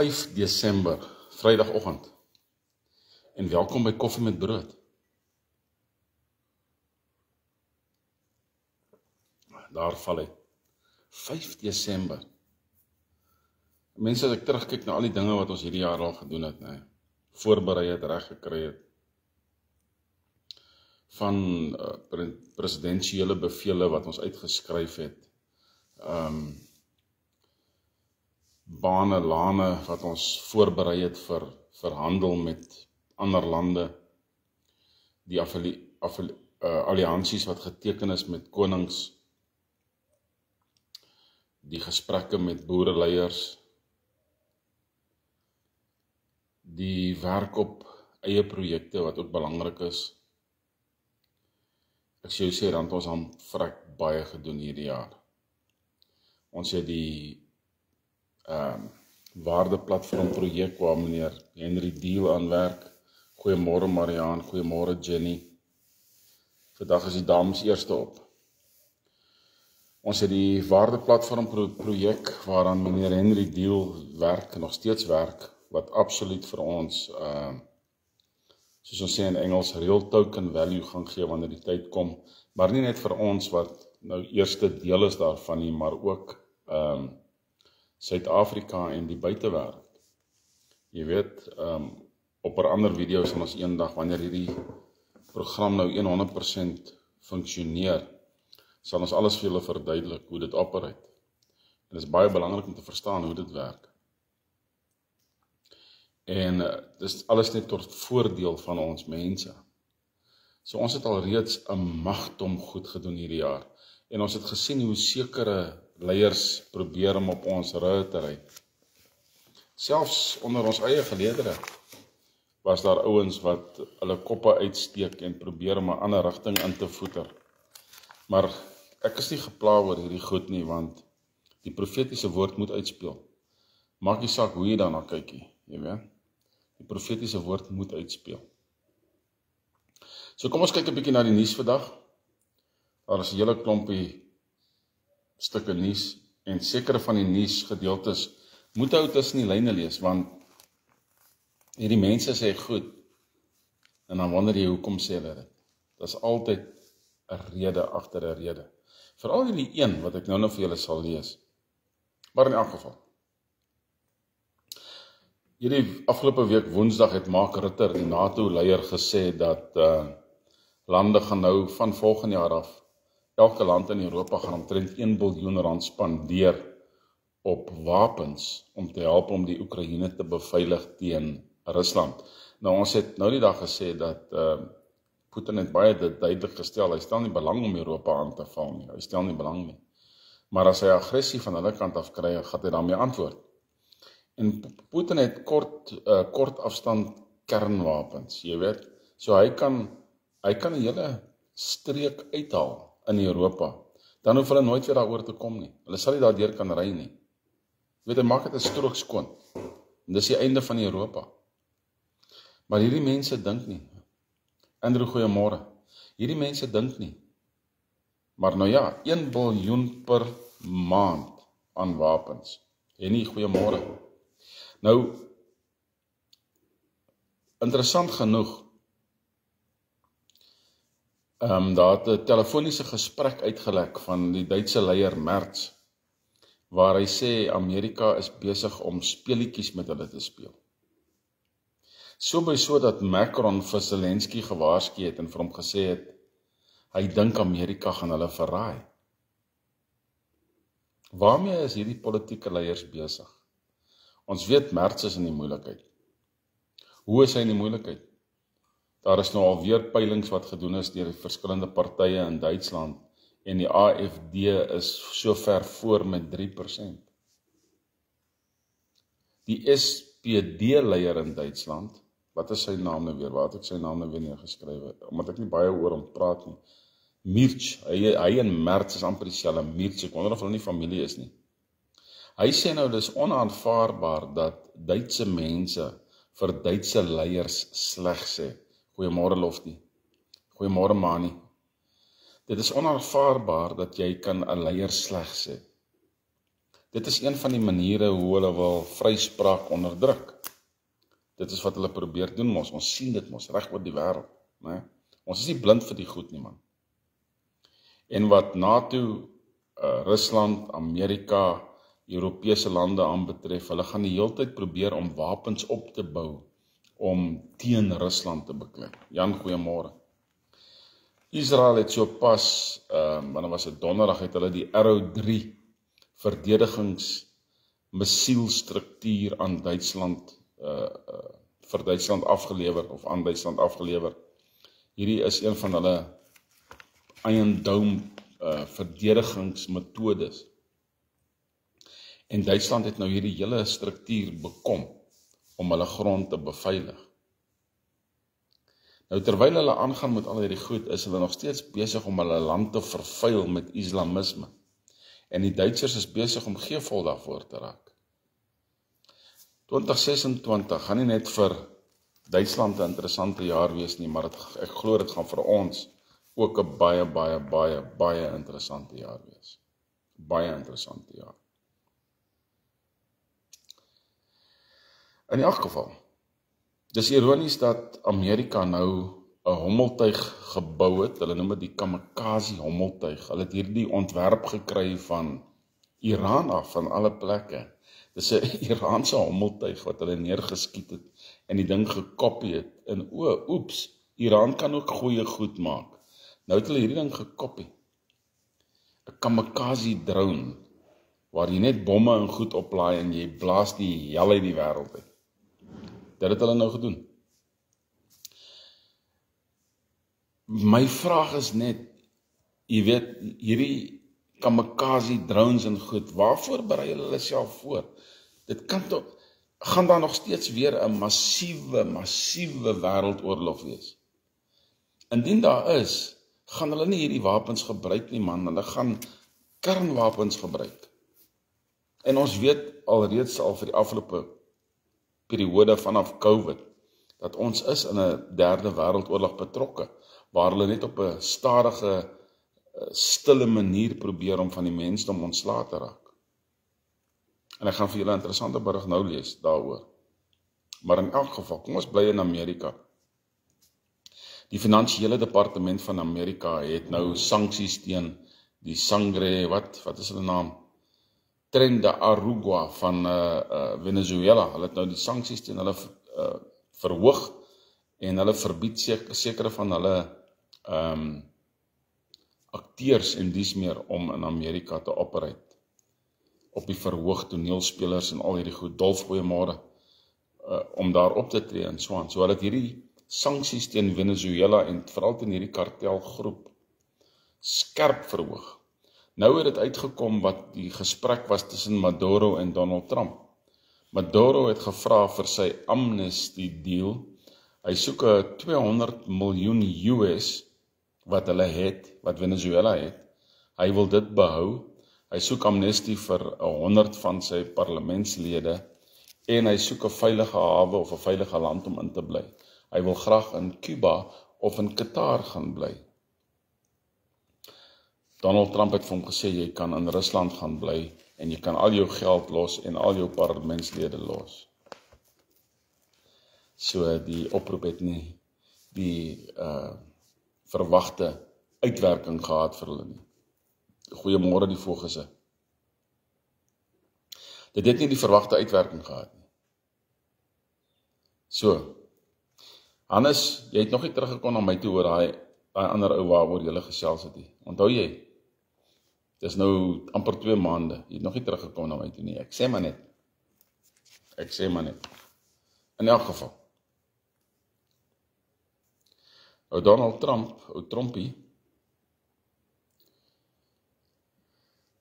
5 Desember, Vrydagoggend. En welkom by Koffie met Brood. Daar val hy. 5 Desember. Mense, as ek terugkyk na al die dinge wat ons hierdie jaar al gedoen het, voorberei het, reg gekry het, van presidensiële bevele wat ons uitgeskryf het, bane, lane wat ons voorberei het vir handel met ander lande, die alliansies wat geteken is met konings, die gesprekke met boereleiers, die werk op eie projekte wat ook belangrik is. Ek sê jou sê, dan het ons aan vrek baie gedoen hierdie jaar. Ons het die waardeplatform projek waar meneer Henry Deal aan werk. Goeiemôre Mariaan, goeiemôre Jenny. Vandag is die dames eerste op. Ons het die waardeplatform projek waaraan meneer Henry Deal werk, nog steeds werk, wat absoluut vir ons, soos ons sê in Engels, real token value gaan gee wanneer die tyd kom, maar nie net vir ons wat nou eerste deel is daarvan nie, maar ook Suid-Afrika en die buitewêreld. Jy weet, op 'n ander video sal ons eendag, wanneer hierdie program nou 100% funksioneer, sal ons alles vir julle verduidelik hoe dit operate. En dit is baie belangrik om te verstaan hoe dit werk. En dit is alles net tot voordeel van ons mense. So ons het al reeds 'n magdom goed gedoen hierdie jaar. En ons het gesien hoe sekere leiers probeer om op ons rug te ry. Selfs onder ons eie geleedere was daar ouens wat hulle koppe uitsteek en probeer om 'n ander rigting in te voeter. Maar ek is nie gepla oor hierdie goed nie, want die profetiese woord moet uitspeel. Maak nie saak hoe jy daarna kyk nie, jy weet. Die profetiese woord moet uitspeel. So kom ons kyk 'n bietjie na die nuus vandag. Daar is 'n hele klompie stukke nuus en sekere van die nuusgedeeltes moet ou tussen die lyne lees, want hierdie mense sê goed en dan wonder jy hoekom sê hulle dit. Dit is altyd 'n rede agter 'n rede. Veral hierdie een wat ek nou vir julle sal lees. Maar in elk geval. Hierdie afgelope week Woensdag het Mark Rutte, die NATO-leier, gesê dat lande gaan nou van volgende jaar af, elke land in Europa gaan omtrent 1 biljoen rand spandeer op wapens om te help om die Oekraïne te beveilig teen Rusland. Nou ons het nou die dag gesê dat Putin het baie duidelik gestel, hy stel nie belang om Europa aan te val nie, hy stel nie belang nie. Maar as hy aggressie van hulle kant af kry, gaan hy daarmee antwoord. En Putin het kort afstand kernwapens, jy weet, so hy kan 'n hele streek uithaal in Europa, dan hoef hulle nooit weer daaroor te kom nie, hulle sal nie daardeur kan ry nie. Jy weet, hy maak dit 'n strook skoon, en dis die einde van Europa. Maar hierdie mense dink nie. Andrew, goeiemôre. Hierdie mense dink nie. Maar nou ja, 1 biljoen per maand aan wapens. En nie, goeiemôre. Nou, interessant genoeg, daar het 'n telefoniese gesprek uitgelek van die Duitse leier Merz, waar hy sê Amerika is besig om speletjies met hulle te speel. So dat Macron vir Zelensky gewaarsku het en vir hom gesê het, hy dink Amerika gaan hulle verraai. Waarmee is hierdie politieke leiers besig? Ons weet Merz is in die moeilikheid. Hoe is hy in die moeilikheid? Daar is nou alweer peilings wat gedoen is deur die verskillende partye in Duitsland en die AfD is so ver voor met 3%. Die SPD-leier in Duitsland, wat is sy naam nou weer? Waar het ek sy naam nou weer neergeskrywe? Omdat ek nie baie oor hom praat nie. Merz, hy en Merz is amper dieselfde. Merz, ek wonder of hulle nie familie is nie. Hy sê nou, dis onaanvaarbaar dat Duitse mense vir Duitse leiers sleg sê. Goeiemôre Loftie. Goeiemôre Mani. Dit is onaanvaarbaar dat jy kan 'n leier sleg sê. Dit is een van die maniere hoe hulle wil vryspraak onderdruk. Dit is wat hulle probeer doen, ons sien dit reg oor die wêreld, né? Ons is nie blind vir die goed nie, man. En wat NATO, Rusland, Amerika, Europese lande aanbetref, hulle gaan die hele tyd probeer om wapens op te bou om teen Rusland te beklei. Jan, goeiemôre. Israel het so pas, wanneer was dit donderdag, het hulle die Arrow 3 verdedigingsmissielstruktuur aan Duitsland vir Duitsland afgelewer of aan Duitsland afgelewer. Hierdie is een van hulle Iron Dome verdedigingsmetodes. En Duitsland het nou hierdie hele struktuur bekom om hulle grond te beveilig. Nou terwyl hulle aangaan met al hierdie goed, is hulle nog steeds besig om hulle land te vervuil met islamisme. En die Duitsers is besig om geevol daarvoor te raak. 2026 gaan nie net vir Duitsland 'n interessante jaar wees nie, maar ek glo dit gaan vir ons ook 'n baie interessante jaar wees. Baie interessante jaar. In elk geval, dis ironies dat Amerika nou 'n hommeltuig gebou het, hulle noem dit die kamikaze hommeltuig. Hulle het hierdie ontwerp gekry van Iran af, van alle plekke. Dis 'n Iraanse hommeltuig wat hulle neergeskiet het en die ding gekopie het. En oeps, Iran kan ook goeie goed maak. Nou het hulle hierdie ding gekopie. 'n kamikaze drone, waar jy net bomme en goed oplaai en jy blaas die hel uit die wêreld uit. Dit het hulle nou gedoen. My vraag is net, jy weet, hierdie kamikaze drones en goed, waarvoor berei hulle self voor? Dit kan toch, gaan daar nog steeds weer 'n massiewe wêreldoorlog wees. Indien daar is, gaan hulle nie hierdie wapens gebruik nie, man, hulle gaan kernwapens gebruik. En ons weet alreeds al vir die afgelope periode vanaf COVID, dat ons is in 'n derde wêreldoorlog betrokke, waar hulle net op 'n stadige, stille manier probeer om van die mensdom ontslae te raak. En ek gaan vir julle 'n interessante berig nou lees daaroor. Maar in elk geval, kom ons bly in Amerika. Die finansiële departement van Amerika het nou sanksies teen die Sangre, wat is hulle naam? Tren de Aragua van Venezuela. Hulle het nou die sanksies teen hulle verhoog en hulle verbied sekere van hulle akteurs en dies meer om in Amerika te operate. Op die verhoog, toneelspelers en al hierdie goed, Dolf, goeiemôre, om daar op te tree en so aan. So hulle het hierdie sanksies teen Venezuela en veral teen hierdie kartelgroep skerp verhoog. Nou het dit uitgekom wat die gesprek was tussen Maduro en Donald Trump. Maduro het gevra vir sy amnesty deal. Hy soek 'n 200 miljoen US wat hulle het, wat Venezuela het. Hy wil dit behou. Hy soek amnestie vir 100 van sy parlementslede en hy soek 'n veilige hawe of 'n veilige land om in te bly. Hy wil graag in Cuba of in Qatar gaan bly. Donald Trump het vir hom gesê, jy kan in Rusland gaan bly en jy kan al jou geld los en al jou parlementslede los. So die oproep het nie die verwagte uitwerking gehad vir hulle nie. Goeiemôre die volgende. Dit het nie die verwagte uitwerking gehad nie. So, Hannes, jy het nog nie teruggekom na my toe oor daai ander ou waaroor jy gesels het nie. Onthou jy? Dis nou amper 2 maande. Jy het nog nie teruggekom na my toe nie. Ek sê maar net. In elk geval. Ou Donald Trump, ou Trumpie,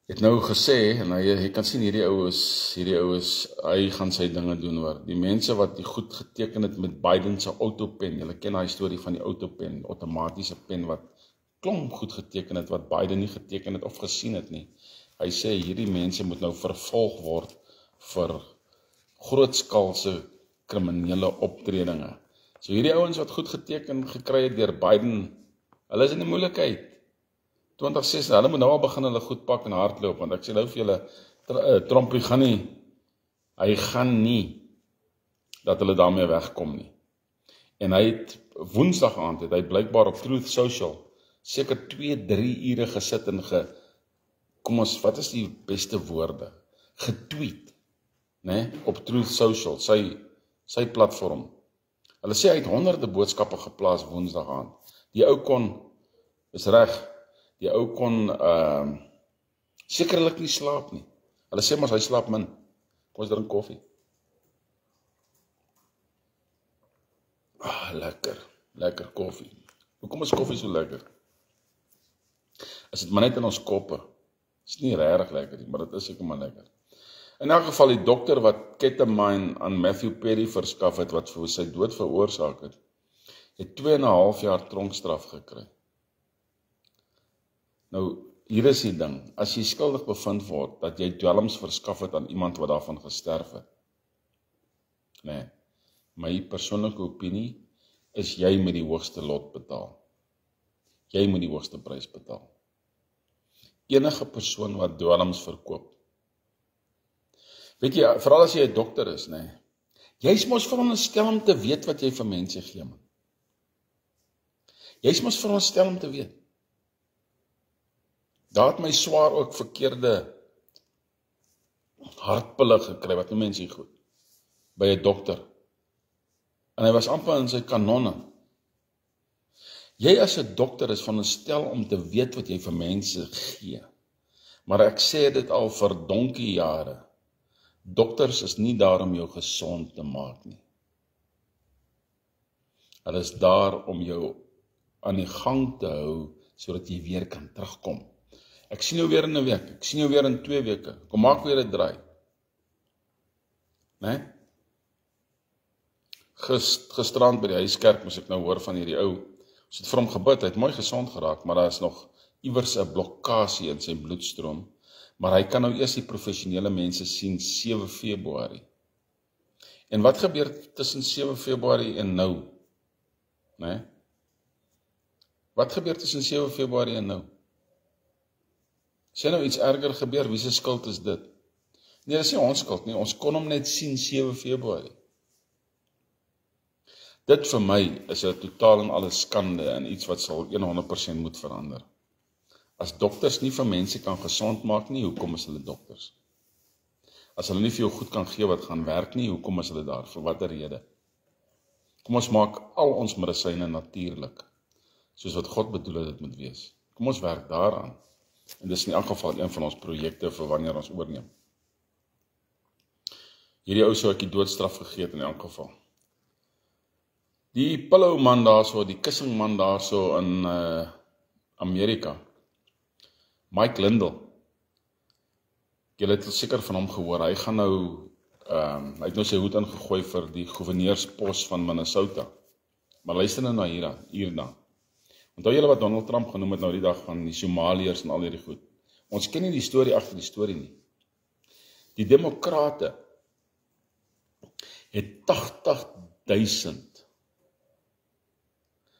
het nou gesê, en jy kan sien hierdie ou is, hy gaan sy dinge doen hoor. Die mense wat die goed geteken het met Biden se autopen, julle ken daai storie van die autopen, outomatiese pen wat klomp goed geteken het, wat Biden nie geteken het of gesien het nie. Hy sê, hierdie mense moet nou vervolg word vir grootskaalse kriminele optredinge. So hierdie ouens wat goed geteken gekry het deur Biden, hulle is in die moeilikheid. 2016, hulle moet nou al begin hulle goed pak en hardloop, want ek sê nou vir julle, Trumpie hy gaan nie dat hulle daarmee wegkom nie. En hy het Woensdag aand het hy blykbaar op Truth Social seker 2-3 ure gesit en wat is die beste woorde? Getweet, né, op Truth Social, sy platform. Hulle sê hy het honderde boodskappe geplaas Woensdag aand. Die ou is reg, die ou sekerlik nie slaap nie. Hulle sê maar hy slaap min. Kom ons drink koffie. Lekker koffie. Hoekom is koffie so lekker? Is dit maar net in ons koppe? Is nie regtig lekker nie, maar dit is seker maar lekker. In elk geval die dokter wat ketamine aan Matthew Perry verskaf het, wat vir sy dood veroorsaak het 2,5 jaar tronkstraf gekry. Nou, hier is die ding, as jy skuldig bevind word, dat jy dwelms verskaf het aan iemand wat daarvan gesterf het. Nee, my persoonlike opinie is jy moet die hoogste lot betaal. Jy moet die hoogste prys betaal. Enige persoon wat dwelms verkoop. Weet jy, veral as jy 'n dokter is, nee, jy is mos veronderstel om te weet wat jy vir mense gee, man. Jy is mos veronderstel om te weet. Daar het my swaar ook verkeerde hartpille gekry, wat noem mense goed, by 'n dokter. En hy was amper in sy kanonne. Jy as 'n dokter is veronderstel om te weet wat jy vir mense gee. Maar ek sê dit al vir donkie jare. Dokters is nie daar om jou gesond te maak nie. Hulle is daar om jou aan die gang te hou, sodat jy weer kan terugkom. Ek sien jou weer in 'n week, ek sien jou weer in 2 weke, kom maak weer 'n draai. Nee? Gisterand by die huiskerk moes ek nou hoor van hierdie ou, ons het vir hom gebid, hy het mooi gesond geraak, maar daar is nog iewers 'n blokkasie in sy bloedstroom, maar hy kan nou eers die professionele mense sien 7 Februarie. En wat gebeur tussen 7 Februarie en nou? Nee? Wat gebeur tussen 7 Februarie en nou? As nou iets erger gebeur, wie se skuld is dit? Nee, dit is nie ons skuld nie, ons kon hom net sien 7 Februarie. Dit vir my is 'n totaal en alles skande en iets wat sal 100% moet verander. As dokters nie vir mense kan gesond maak nie, hoekom is hulle dokters? As hulle nie vir jou goed kan gee wat gaan werk nie, hoekom is hulle daar? Vir watter rede? Kom ons maak al ons medisyne natuurlik, soos wat God bedoel het dit moet wees. Kom ons werk daaraan. En dis in elk geval een van ons projekte vir wanneer ons oorneem. Hierdie ou sou ek die doodstraf gegee het in elk geval. Die pillow man daarso, die kissing man daarso in Amerika, Mike Lindell, julle het seker van hom gehoor, hy gaan nou, hy het nou sy hoed ingegooi vir die gouverneurspos van Minnesota. Maar luister nou na hierna. Onthou julle wat Donald Trump genoem het nou die dag van die Somaliërs en al hierdie goed. Ons ken nie die storie agter die storie nie. Die demokrate het 80,000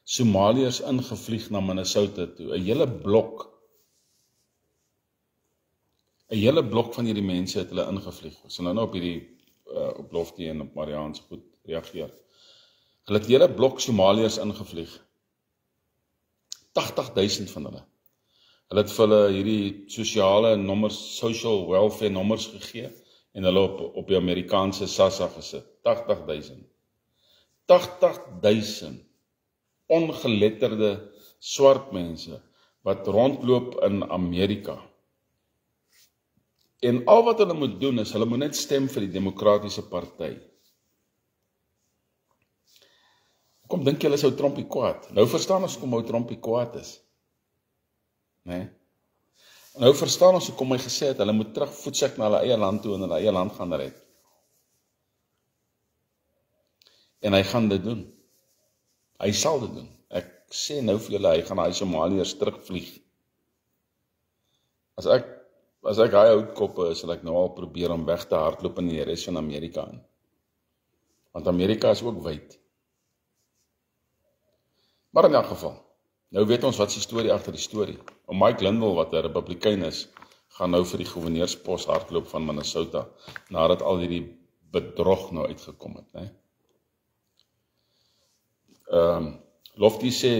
Somaliërs ingevlieg na Minnesota toe. 'n hele blok van hierdie mense het hulle ingevlieg. Ons sal nou op hierdie op Lofty en op Mariaans goed reageer. Hulle het 'n hele blok Somaliërs ingevlieg. 80,000 van hulle. Hulle het vir hulle hierdie sosiale nommers, social welfare nommers gegee en hulle op die Amerikaanse SASSA gesit. 80,000. 80,000 ongeletterde swart mense wat rondloop in Amerika. En al wat hulle moet doen is, hulle moet net stem vir die Demokratiese Party. Kom dink julle sou Trumpie kwaad? Nou verstaan ons hoekom Trumpie kwaad is. Nee. Nou verstaan ons hoekom hy gesê het, hulle moet terug voetsek na hulle eie land toe en hulle eie land gaan red. En hy gaan dit doen. Hy sal dit doen. Ek sê nou vir julle, hy gaan hy Somaliërs terugvlieg. As ek hy houtkoppe is, sal ek nou al probeer om weg te hardloop in die res van Amerika in. Want Amerika is ook wyd. Maar in elk geval, nou weet ons wat is die storie agter die storie. Om Mike Lindell, wat 'n Republikein is, gaan nou vir die gouverneurspos hardloop van Minnesota, nadat al hierdie bedrog nou uitgekom het, né? Lofty sê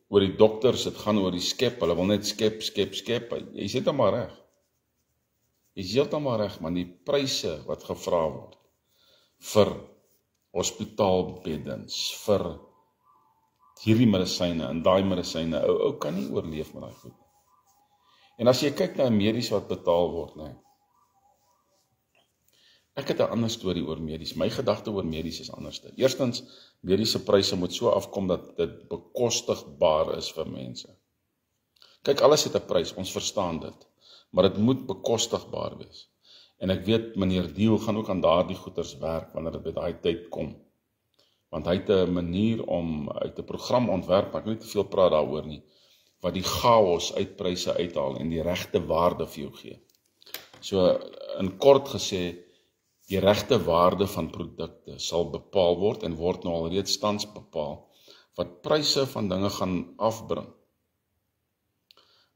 oor die dokters, dit gaan oor die skep, hulle wil net skep, jy sê dit maar reg. Jy sê dit maar reg, maar die pryse wat gevra word vir hospitaalbeddens, vir hierdie medisyne en daai medisyne, ou kan nie oorleef met daai goed. En as jy kyk na medies wat betaal word, nee. Ek het 'n ander storie oor medies. My gedagte oor medies is anderste. Eerstens, mediese pryse moet so afkom dat dit bekostigbaar is vir mense. Kyk, alles het 'n prys, ons verstaan dit, maar dit moet bekostigbaar wees. En ek weet, meneer Deel gaan ook aan daardie goeders werk, wanneer dit by daai tyd kom. Want hy het 'n manier om, uit 'n program ontwerp, maar ek wil nie te veel praat daaroor nie, wat die chaos uit pryse uithaal en die regte waarde vir jou gee. So, in kort gesê, die regte waarde van produkte sal bepaal word en word nou alreeds tans bepaal, wat pryse van dinge gaan afbring.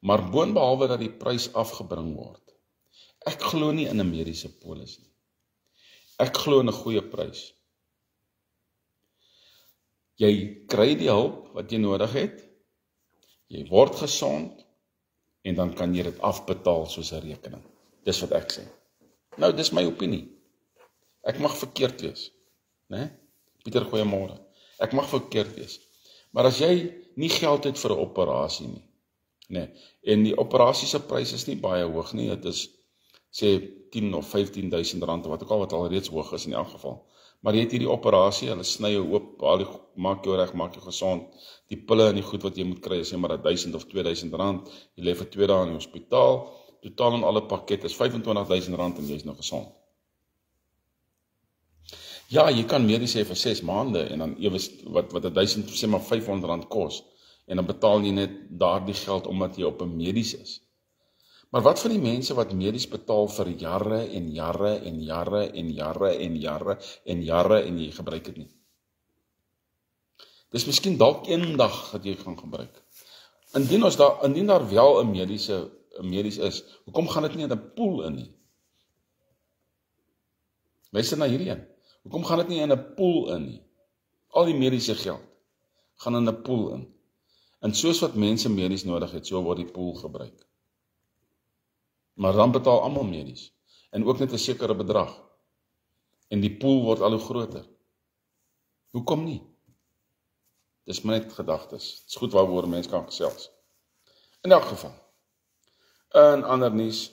Maar boonbehalwe dat die prys afgebring word, ek glo nie in 'n mediese polis nie. Ek glo in 'n goeie prys. Jy kry die hulp wat jy nodig het, jy word gesond, en dan kan jy dit afbetaal soos 'n rekening. Dis wat ek sê. Nou, dis my opinie. Ek mag verkeerd wees, né? Pieter, goeiemôre. Ek mag verkeerd wees. Maar as jy nie geld het vir 'n operasie nie, né? En die operasie se prys is nie baie hoog nie, dit is sê 10 of 15.000 rand, wat ook al wat al reeds hoog is in elk geval. Maar jy het hierdie operasie, hulle sny jou oop, maak jou reg, maak jou gesond, die pille en die goed wat jy moet kry, is maar 1.000 of 2.000 rand, jy lê vir 2 dae in die hospitaal, totaal in alle pakket is 25.000 rand en jy is nou gesond. Ja, jy kan medies hê vir 6 maande en dan wat 1.000, sê maar 500 rand kos, en dan betaal jy net daardie geld omdat jy op 'n medies is. Maar wat van die mense wat medies betaal vir jare en jare en jare en jare en jare en jare en jy gebruik dit nie? Dis miskien dalk eendag dat jy gaan gebruik. Indien daar wel 'n medies is, hoekom gaan dit nie in 'n pool in nie? Luister na hierdie een. Hoekom gaan dit nie in 'n pool in nie? Al die mediese geld gaan in 'n pool in. En soos wat mense medies nodig het, so word die pool gebruik. Maar dan betaal almal medies, en ook net 'n sekere bedrag. En die pool word al hoe groter. Hoekom nie? Dis my net gedagtes. Dit is goed waaroor mense kan gesels. In elk geval. In ander nuus,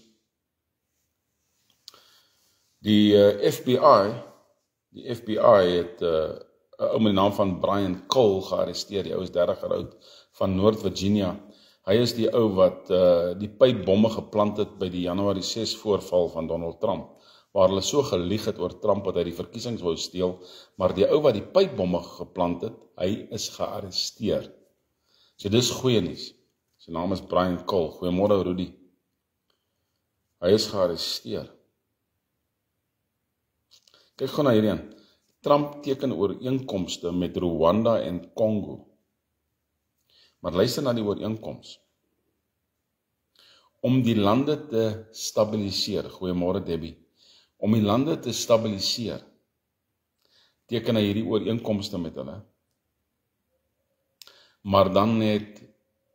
die FBI het 'n ou met die naam van Brian Cole gearresteer. Die ou is 30 jaar oud, van Noord Virginia. Hy is die ou wat die pypbomme geplant het by die Januarie 6 voorval van Donald Trump, waar hulle so gelieg het oor Trump dat hy die verkiesings wou steel, maar die ou wat die pypbomme geplant het, hy is gearresteer. So dis goeie nuus. Sy naam is Brian Cole. Goeiemôre Rudy. Hy is gearresteer. Kyk gou na hierdie een. Trump teken ooreenkomste met Rwanda en Kongo. Maar luister na die ooreenkoms. Om die lande te stabiliseer, goeiemôre Debbie, om die lande te stabiliseer, teken hy hierdie ooreenkomste met hulle. Maar dan het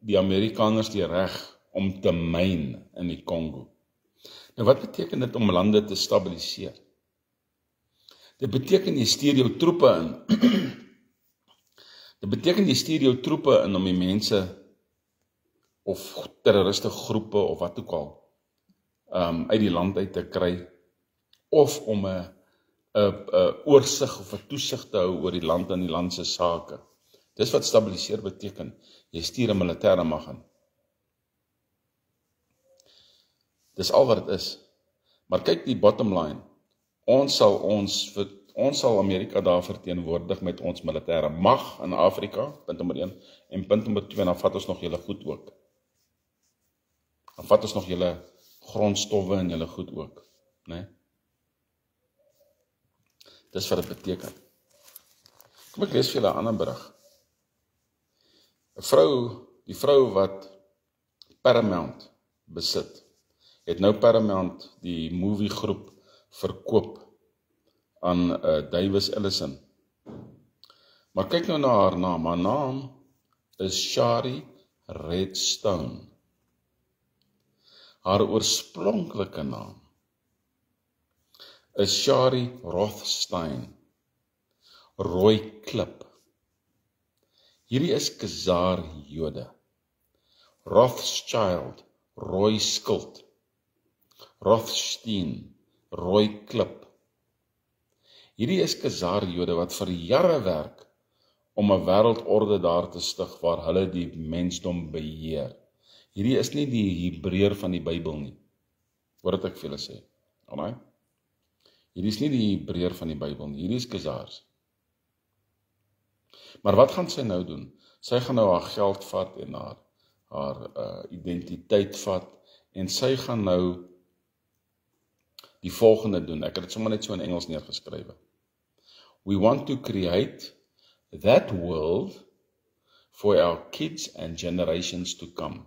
die Amerikaners die reg om te myn in die Kongo. Nou wat beteken dit om lande te stabiliseer? Dit beteken jy stuur jou troepe in. Dit beteken jy stuur jou troepe in om die mense of terroriste groepe of wat ook al uit die land uit te kry, of om 'n oorsig of 'n toesig te hou oor die land en die land se sake. Dis wat stabiliseer beteken. Jy stuur 'n militêre mag in. Dis al wat dit is. Maar kyk die bottom line. Ons sal Amerika daar verteenwoordig met ons militêre mag in Afrika, punt nommer 1, en punt nommer 2, dan vat ons nog julle goed ook. Dan vat ons nog julle grondstowwe en julle goed ook, né? Dis wat dit beteken. Kom ek lees vir julle 'n ander berig. Die vrou wat Paramount besit, het nou Paramount die moviegroep verkoop aan Davis Ellison. Maar kyk nou na haar naam. Haar naam is Shari Redstone. Haar oorspronklike naam is Shari Rothstein, rooi klip. Hierdie is Khazar Jode. Rothschild, rooi skild. Rothstein, rooi klip. Hierdie is Khazar Jode wat vir jare werk om 'n wêreldorde daar te stig waar hulle die mensdom beheer. Hierdie is nie die Hebreër van die Bybel nie. Hoor wat ek vir julle sê. Alright? Hierdie is nie die Hebreër van die Bybel nie. Hierdie is Khazars. Maar wat gaan sy nou doen? Sy gaan nou haar geld vat en haar identiteit vat en sy gaan nou die volgende doen. Ek het dit sommer net so in Engels neergeskrywe. We want to create that world for our kids and generations to come.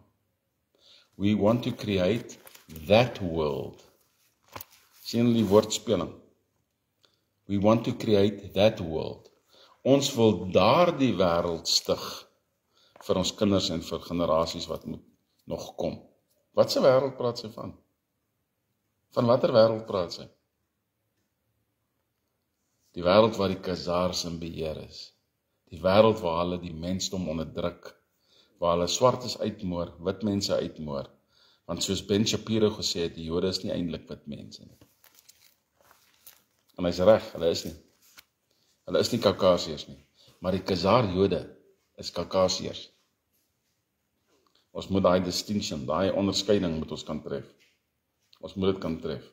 We want to create that world. Sien die woordspeling. We want to create that world. Ons wil daardie wêreld stig vir ons kinders en vir generasies wat moet nog kom. Wat se wêreld praat sy van? Van watter wêreld praat sy? Die wêreld waar die Khazars in beheer is. Die wêreld waar hulle die mensdom onderdruk, waar hulle swartes uitmoor, wit mense uitmoor. Want soos Ben Shapiro gesê het, die Jode is nie eintlik wit mense nie. En hy's reg, hulle is nie. Hulle is nie Kaukasiërs nie, maar die Khazar Jode is Kaukasiërs. Ons moet daai distinction, daai onderskeiding moet ons kan tref. Ons moet dit kan tref.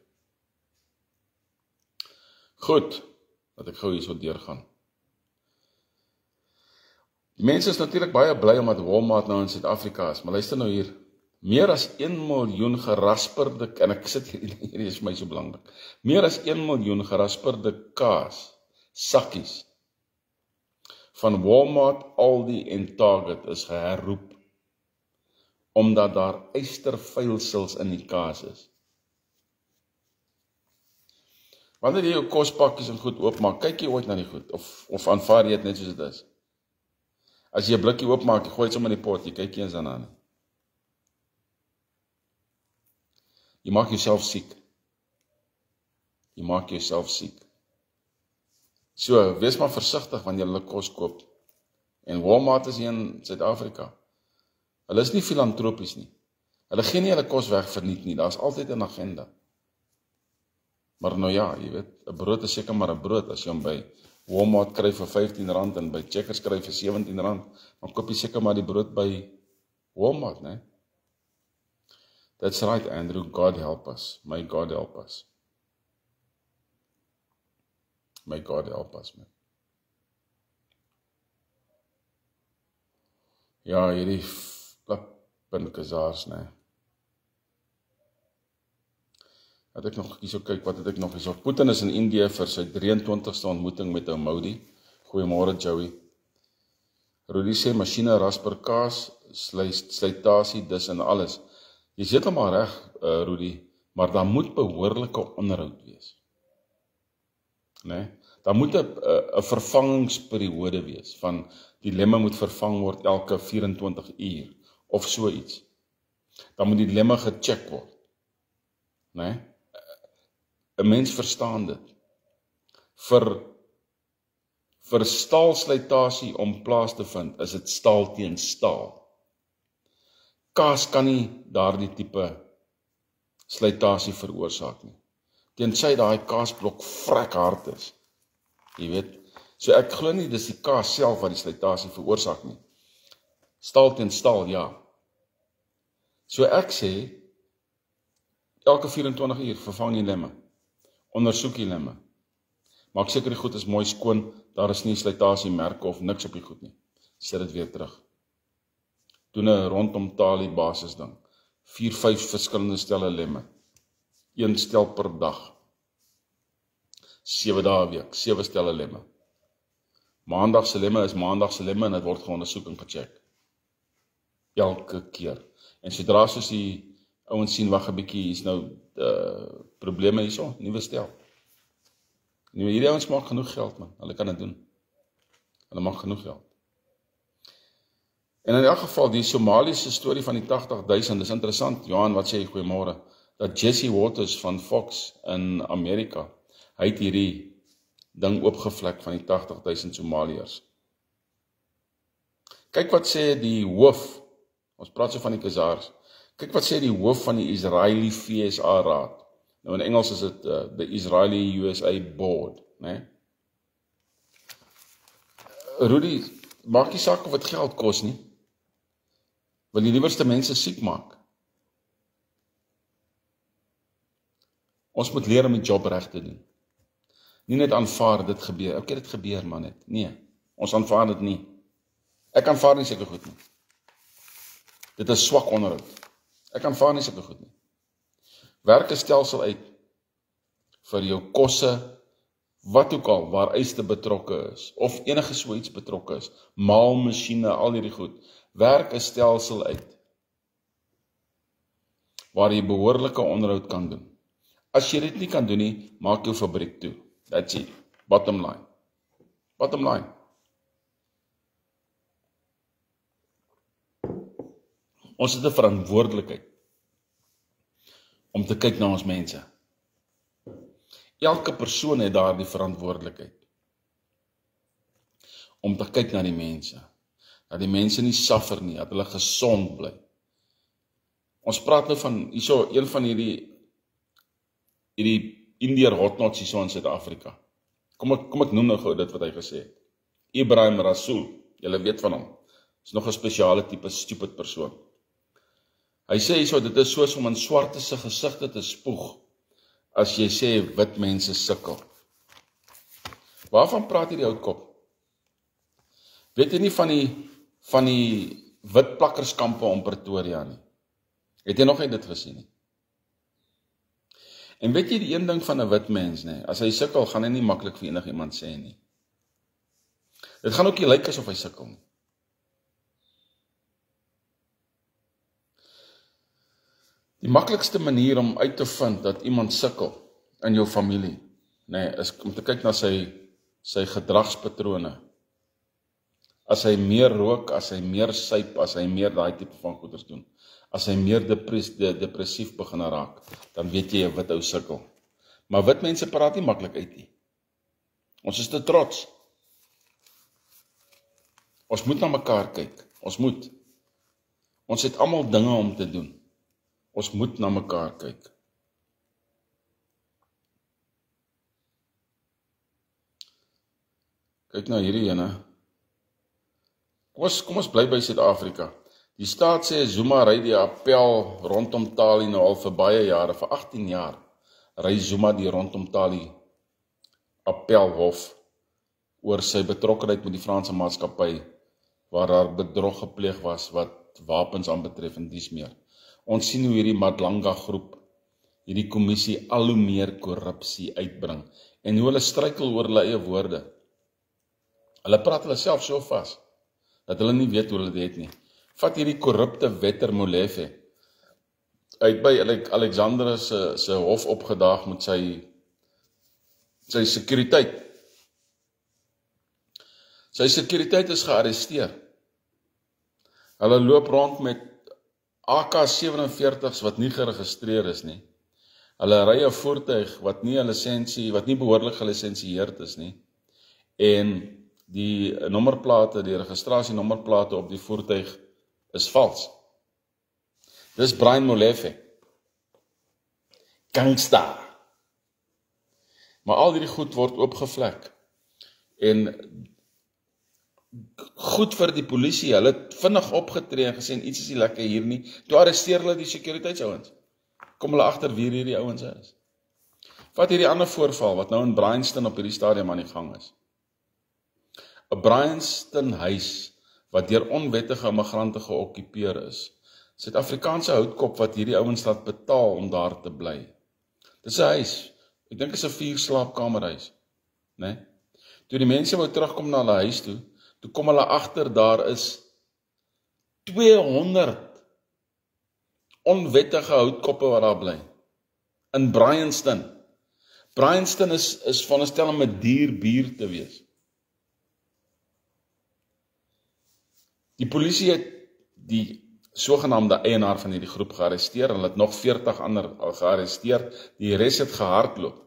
Goed, dat ek gou hierso deurgaan. Die mense is natuurlik baie bly omdat Walmart nou in Suid-Afrika is, maar luister nou hier, meer as 1 miljoen gerasperde, en ek sit hier is vir my so belangrik, meer as 1 miljoen gerasperde kaas, sakkies, van Walmart, Aldi en Target is geherroep, omdat daar ystervuilsels in die kaas is. Wanneer jy jou kospakkies en goed oopmaak, kyk jy ooit na die goed, of aanvaar jy dit net soos dit is? As jy 'n blikkie oopmaak, jy gooi dit sommer in die pot, jy kyk nie eens daarna nie. Jy maak jouself siek. Jy maak jouself siek. So, wees maar versigtig wanneer jy kos koop. En Walmart is hier in Suid-Afrika. Hulle is nie filantropies nie. Hulle gee nie hulle kos weg verniet nie, daar is altyd 'n agenda. Maar nou ja, jy weet, 'n brood is seker maar 'n brood, as jy hom by Walmart kry vir R15 en by Checkers kry vir R17, dan koop jy seker maar die brood by Walmart, né? That's right, Andrew, God help us, may God help us. May God help us, man. Ja, hierdie flippende Khazars, né? Het ek nog hierso kyk, wat het ek nog hierso? Putin is in Indië vir sy 23ste ontmoeting met 'n Modi. Goeiemôre Joey. Rudy sê masjiene rasper kaas, slytasie, dis en alles. Jy sê dit maar reg, Rudy, maar daar moet behoorlike onderhoud wees. Nee, daar moet 'n vervangingsperiode wees van die lemme moet vervang word elke 24 uur of so iets. Dan moet die lemme gecheck word. Nee? 'n Mens verstaan dit. Vir staalslytasie om plaas te vind, is dit staal teen staal. Kaas kan nie daardie tipe slytasie veroorsaak nie. Tensy daai kaasblok vrek hard is. Jy weet, so ek glo nie dis die kaas self wat die slytasie veroorsaak nie. Staal teen staal, ja. So ek sê, elke 24 uur vervang die lemme. Ondersoek die lemme. Maak seker die goed is mooi skoon, daar is nie slytasie merke of niks op die goed nie. Sit dit weer terug. Doen 'n rondom talie basis ding. 4-5 verskillende stelle lemme. 1 stel per dag. 7 dae 'n week, 7 stelle lemme. Maandag se lemme is maandag se lemme en dit word geondersoek en gecheck. Elke keer. En sodra soos die ouens sien, wag 'n bietjie, hier's nou probleme hierso, nuwe stel. Hierdie ouens maak genoeg geld, man. Hulle kan dit doen. Hulle maak genoeg geld. En in elk geval, die Somaliese storie van die 80.000, is interessant. Johan, wat sê jy, goeiemôre? Dat Jesse Waters van Fox in Amerika, hy het hierdie ding oopgevlek van die 80.000 Somaliërs. Kyk wat sê die hoof, ons praat so van die Khazars, kyk wat sê die hoof van die Israeli FSA Raad. Nou in Engels is dit the Israeli USA Board, né? Rudy, maak nie saak of dit geld kos nie. Wil die liewerste mense siek maak? Ons moet leer om die job reg te doen. Nie net aanvaar dit gebeur. Okay, dit gebeur maar net. Nee, ons aanvaar dit nie. Ek aanvaar nie sulke goed nie. Dit is swak onderhoud. Ek aanvaar nie sulke goed nie. Werk 'n stelsel uit vir jou kosse, wat ook al, waar eiste betrokke is, of enige so iets betrokke is, maalmasjiene, al hierdie goed. Werk 'n stelsel uit waar jy behoorlike onderhoud kan doen. As jy dit nie kan doen nie, maak jou fabriek toe. That's it. Bottom line. Bottom line. Ons het 'n verantwoordelikheid om te kyk na ons mense. Elke persoon het daardie verantwoordelikheid om te kyk na die mense. Dat die mense nie suffer nie, dat hulle gesond bly. Ons praat nou van, hierso, een van hierdie Indiër hotnots hierso in Suid-Afrika. Kom ek noem nou gou dit wat hy gesê het. Ibrahim Rasool, julle weet van hom. Is nog 'n spesiale tipe stupid persoon. Hy sê hierso, dit is soos om in swarte se gesigte te spoeg, as jy sê wit mense sukkel. Waarvan praat hierdie outkop? Weet jy nie van die wit plakkerskampe om Pretoria nie? Het jy nog nie dit gesien nie? En weet jy die een ding van 'n wit mens, nee, as hy sukkel, gaan hy nie maklik vir enigiemand sê nie. Dit gaan ook nie lyk asof hy sukkel nie. Die maklikste manier om uit te vind dat iemand sukkel in jou familie, nee, is om te kyk na sy gedragspatrone. As hy meer rook, as hy meer suip, as hy meer daai tipe van goeders doen, as hy meer depressief begin raak, dan weet jy 'n wit ou sukkel. Maar wit mense praat nie maklik uit nie. Ons is te trots. Ons moet na mekaar kyk. Ons het almal dinge om te doen. Ons moet na mekaar kyk. Kyk nou hierdie ene. Kom ons bly by Suid-Afrika. Die staat sê Zuma ry die appel rondom Tali nou al vir baie jare, vir 18 jaar, ry Zuma die rondom Tali appelhof oor sy betrokkenheid met die Franse maatskappy, waar daar bedrog gepleeg was wat wapens aanbetref en dies meer. Ons sien hoe hierdie Madlanga groep, hierdie kommissie al hoe meer korrupsie uitbring, en hoe hulle struikel oor hulle eie woorde. Hulle praat hulle self so vas, dat hulle nie weet hoe hulle dit het nie. Vat hierdie korrupte Wetter Molefe, hy het by Alexandra se hof opgedaag met sy sekuriteit. Sy sekuriteit is gearresteer. Hulle loop rond met AK-47's wat nie geregistreer is nie. Hulle ry 'n voertuig wat nie behoorlik gelisensieerd is nie. En die nommerplate, die registrasienommerplate op die voertuig is vals. Dis Brian Molefe. Gangsta. Maar al hierdie goed word oopgevlek. En goed vir die polisie, hulle het vinnig opgetree en gesê iets is nie lekker hier nie. Toe arresteer hulle die sekuriteitsouens. Kom hulle agter wie hierdie ouens is. Vat hierdie ander voorval wat nou in Bryanston op hierdie stadium aan die gang is. 'n Bryanston huis wat deur onwettige immigrante geokkupeer is. Suid-Afrikaanse houtkop wat hierdie ouens laat betaal om daar te bly. Dis 'n huis. Ek dink is 'n 4-slaapkamerhuis, né? Toe die mense wou terugkom na hulle huis toe kom hulle agter daar is 200 Onwettige houtkoppe wat daar bly. In Bryanston. Bryanston is veronderstel om 'n dierbuur te wees. Die polisie het die sogenaamde eienaar van hierdie groep gearresteer, hulle het nog 40 ander al gearresteer, die res het gehardloop.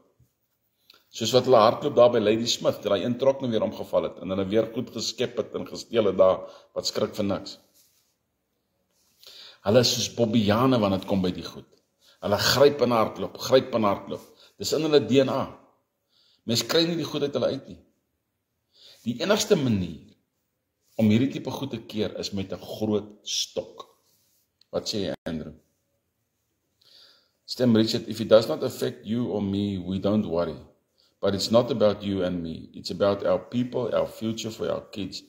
Soos wat hulle hardloop daar by Lady Smith, dat die een trok nou weer omgeval het, en hulle weer goed geskep het en gesteel het daar, wat skrik vir niks. Hulle is soos Bobbiane wanneer het kom by die goed. Hulle gryp en hardloop. Dis in hulle DNA. Mens kry nie die goed uit hulle uit nie. Die enigste manier om hierdie tipe goed te keer is met 'n groot stok. Wat sê jy, Andrew? Stem Richard, if it does not affect you or me, we don't worry. But it's not about you and me. It's about our people, our future for our kids.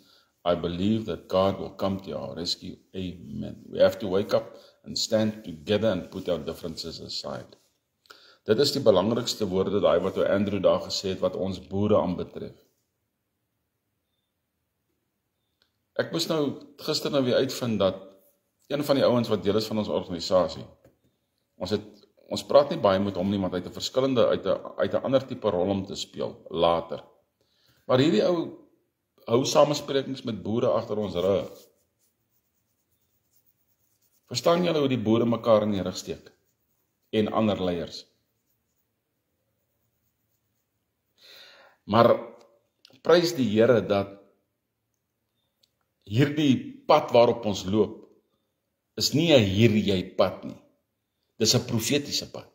I believe that God will come to our rescue. Amen. We have to wake up and stand together and put our differences aside. Dit is die belangrikste woorde daai wat Andrew daar gesê het wat ons boere aanbetref. Ek moes nou gister nou weer uitvind dat een van die ouens wat deel is van ons organisasie, ons praat nie baie met hom nie, want hy het uit 'n ander tipe rol om te speel, later. Maar hierdie ou hou samesprekings met boere agter ons rug. Verstaan julle hoe die boere mekaar in die rug steek? En ander leiers. Maar prys die Here dat hierdie pad waarop ons loop, is nie 'n hier-jy pad nie. Dis 'n profetiese pad.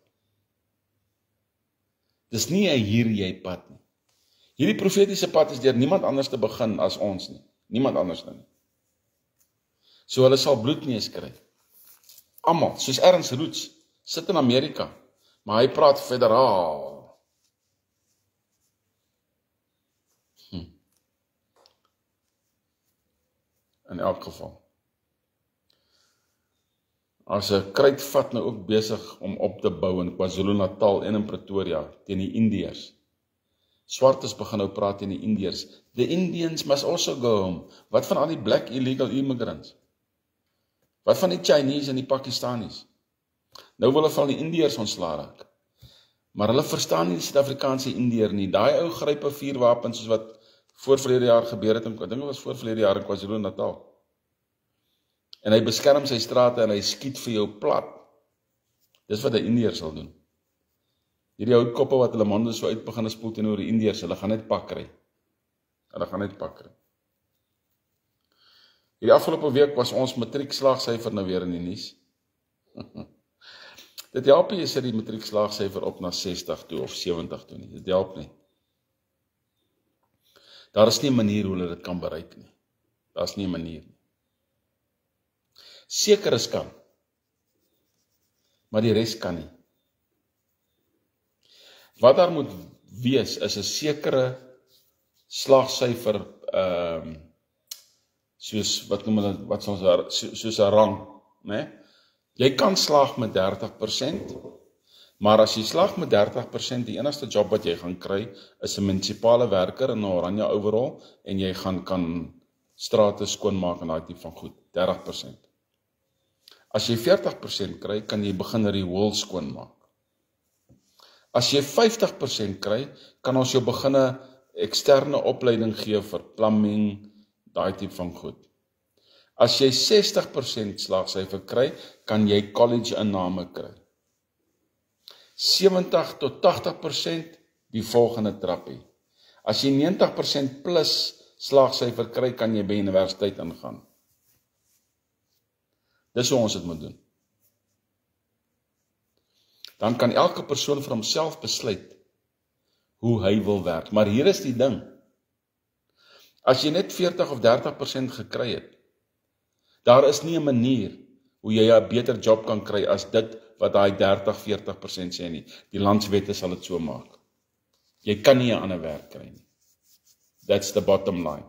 Dis nie 'n hier-jy pad nie. Hierdie profetiese pad is deur niemand anders te begin as ons nie. Niemand anders nie. So hulle sal bloedneus kry. Almal, soos Ernst Roots, sit in Amerika, maar hy praat federaal. In elk geval. As 'n kruitvat nou ook besig om op te bou in KwaZulu-Natal en in Pretoria teen die Indiërs. Swartes begin nou praat teen die Indiërs. The Indians must also go home. Wat van al die black illegal immigrants? Wat van die Chinese en die Pakistanis? Nou wil hulle van die Indiërs ontslaa raak. Maar hulle verstaan nie die Suid-Afrikaanse Indiër nie. Daai ou gryp 'n vuurwapen soos wat voorverlede jaar gebeur het, ek dink dit was voorverlede jaar in KwaZulu-Natal. En hy beskerm sy strate en hy skiet vir jou plat. Dis wat die Indiërs sal doen. Hierdie houtkoppe wat hulle mande so uit begin spoel teenoor die Indiërs, hulle gaan net pak kry. Hierdie afgelope week was ons matriekslaagsyfer nou weer in die nuus. Dit help nie as jy die matriekslaagsyfer op na 60 toe of 70 toe nie. Dit help nie. Daar is nie 'n manier hoe hulle dit kan bereik nie. Daar is nie 'n manier nie. Sekeres kan, maar die res kan nie. Wat daar moet wees is 'n sekere slaagsyfer, soos wat noem hulle, wat soos 'n rang, né? Jy kan slaag met 30%, maar as jy slaag met 30%, die enigste job wat jy gaan kry, is 'n munisipale werker in 'n oranje overall, en jy gaan kan strate skoonmaak en daai tipe van goed, 30%. As jy 40% kry, kan jy begin riool skoonmaak. As jy 50% kry, kan ons jou begin 'n eksterne opleiding gee vir plumbing, daai tipe van goed. As jy 60% slaagsyfer kry, kan jy college inname kry. 70 tot 80% die volgende trappie. As jy 90% plus slaagsyfer kry, kan jy by universiteit ingaan. Dis hoe ons dit moet doen. Dan kan elke persoon vir homself besluit hoe hy wil werk. Maar hier is die ding. As jy net 40 of 30% gekry het, daar is nie 'n manier hoe jy 'n beter job kan kry as dit wat daai 30-40% sê nie. Die landswette sal dit so maak. Jy kan nie 'n ander werk kry nie. That's the bottom line.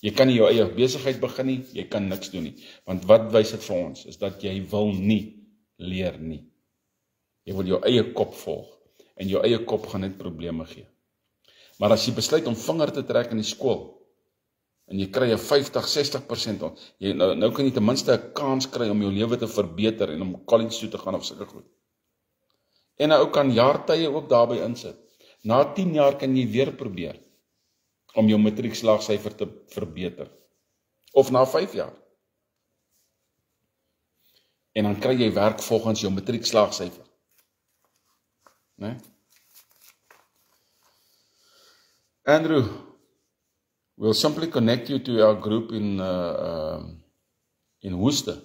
Jy kan nie jou eie besigheid begin nie, jy kan niks doen nie. Want wat wys dit vir ons, is dat jy wil nie leer nie. Jy wil jou eie kop volg, en jou eie kop gaan net probleme gee. Maar as jy besluit om vinger te trek in die skool, en jy kry 'n 50-60% on. Nou kan jy ten minste 'n kans kry om jou lewe te verbeter en om college toe te gaan of sulke goed. En 'n ou kan jaartye ook daarby insit. Na 10 jaar kan jy weer probeer om jou matriekslaagsyfer te verbeter. Of na 5 jaar. En dan kry jy werk volgens jou matriekslaagsyfer. Né? Andrew, we'll simply connect you to our group in Worcester.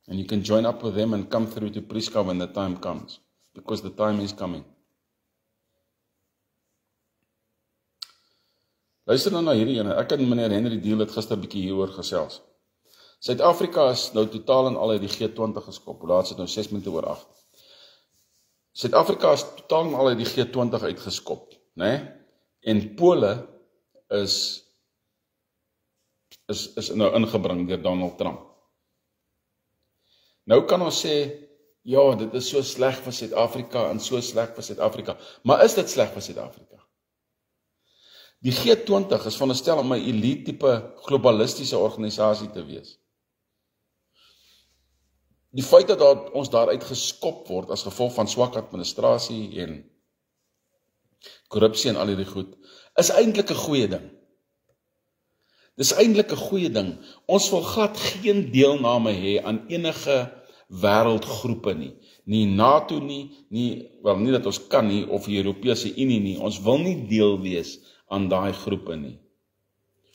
And you can join up with them and come through to Prieska when the time comes. Because the time is coming. Luister nou na hierdie ene. Ek en meneer Henry Deal het gister 'n bietjie hieroor gesels. Suid-Afrika is nou totaal en al uit die G20 geskop. Laat sit nou 6 minute oor 8. Suid-Afrika is totaal en al uit die G20 uitgeskop, né? En Pole is nou ingebring deur Donald Trump. Nou kan ons sê, ja, dit is so sleg vir Suid-Afrika en so sleg vir Suid-Afrika. Maar is dit sleg vir Suid-Afrika? Die G20 is veronderstel om 'n elite tipe globalistiese organisasie te wees. Die feit dat ons daaruit geskop word as gevolg van swak administrasie en korrupsie en al hierdie goed, is eintlik 'n goeie ding. Dis eintlik 'n goeie ding. Ons wil glad geen deelname hê aan enige wêreldgroepe nie. Nie NATO nie dat ons kan nie, of die Europese Unie nie. Ons wil nie deel wees aan daai groepe nie.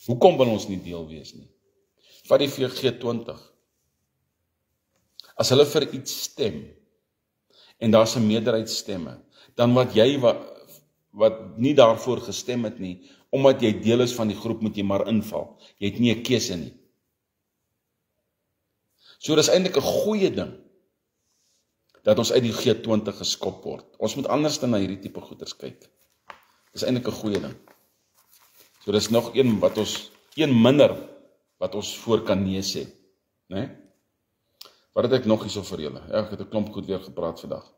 Hoekom wil ons nie deel wees nie? Vat die G20. As hulle vir iets stem, en daar's 'n meerderheidsstemme, dan wat nie daarvoor gestem het nie, omdat jy deel is van die groep, moet jy maar inval. Jy het nie 'n keuse nie. So dis eintlik 'n goeie ding, dat ons uit die G20 geskop word. Ons moet anders dan na hierdie tipe goeders kyk. Dis eintlik 'n goeie ding. So dis nog een minder, wat ons voor kan nee sê, né? Wat het ek nog hierso vir julle? Ek het 'n klomp goed weer gepraat vandag.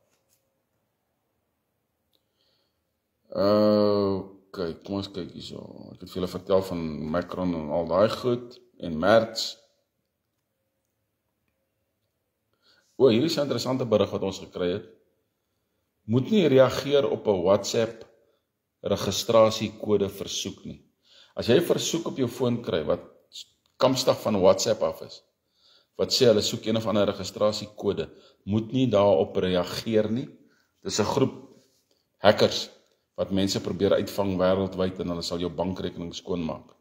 Okay, kom ons kyk hierso. Ek het vir julle vertel van Macron en al daai goed, en Merz. Hier is 'n interessante berig wat ons gekry het. Moet nie reageer op 'n WhatsApp registrasiekode versoek nie. As jy 'n versoek op jou foon kry, wat kampstig van WhatsApp af is, wat sê hulle soek een of ander registrasiekode, moet nie daarop reageer nie. Dis 'n groep hackers, wat mense probeer uitvang wêreldwyd, en hulle sal jou bankrekening skoonmaak.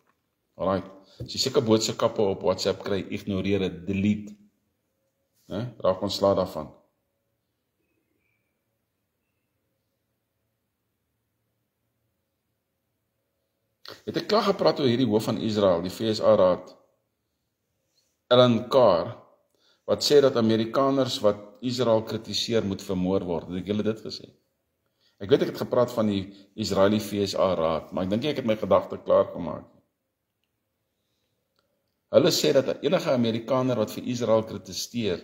Alright, as jy seker boodskappe op WhatsApp kry, ignoreer dit, delete. Raak ontslae daarvan. Het ek klaar gepraat oor hierdie hoof van Israel, die FSA Raad, Alan Carr, wat sê dat Amerikaners wat Israel kritiseer moet vermoor word. Het ek julle dit gesê? Ek weet ek het gepraat van die Israeli FSA Raad, maar ek dink ek het my gedagte klaar gemaak. Hulle sê dat enige Amerikaner wat vir Israel kritiseer,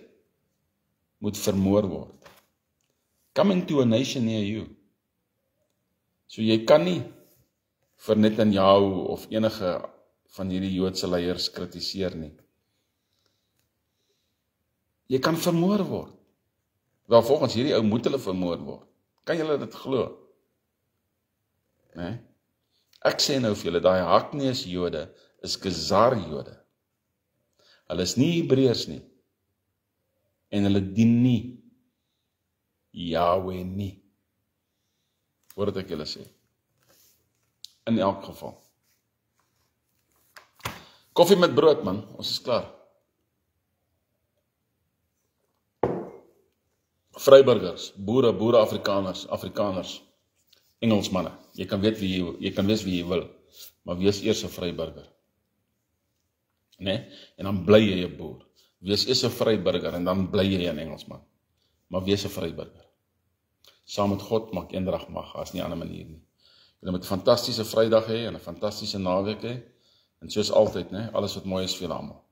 moet vermoor word. Coming to a nation near you. So jy kan nie vir Netanyahu of enige van hierdie Joodse leiers kritiseer nie. Jy kan vermoor word. Wel, volgens hierdie ou moet hulle vermoor word. Kan julle dit glo? Nee? Ek sê nou vir julle, daai Haknees Jode is Khazar Jode. Hulle is nie Hebreërs nie. En hulle dien nie Yahweh nie. Hoor wat ek julle sê. In elk geval. Koffie met brood, man. Ons is klaar. Vryburgers, boere Afrikaners, Engelsmanne. Jy kan wees wie jy wil, maar wees eers 'n vryburger. Nee? En dan bly jy 'n boer. Wees eers 'n vryburger en dan bly jy 'n Engelsman. Maar wees 'n vryburger. Saam met God maak eendrag mag, as nie 'n ander manier nie. Julle moet 'n fantastiese Vrydag hê en 'n fantastiese naweek hê. En soos altyd, né, alles wat mooi is vir julle almal.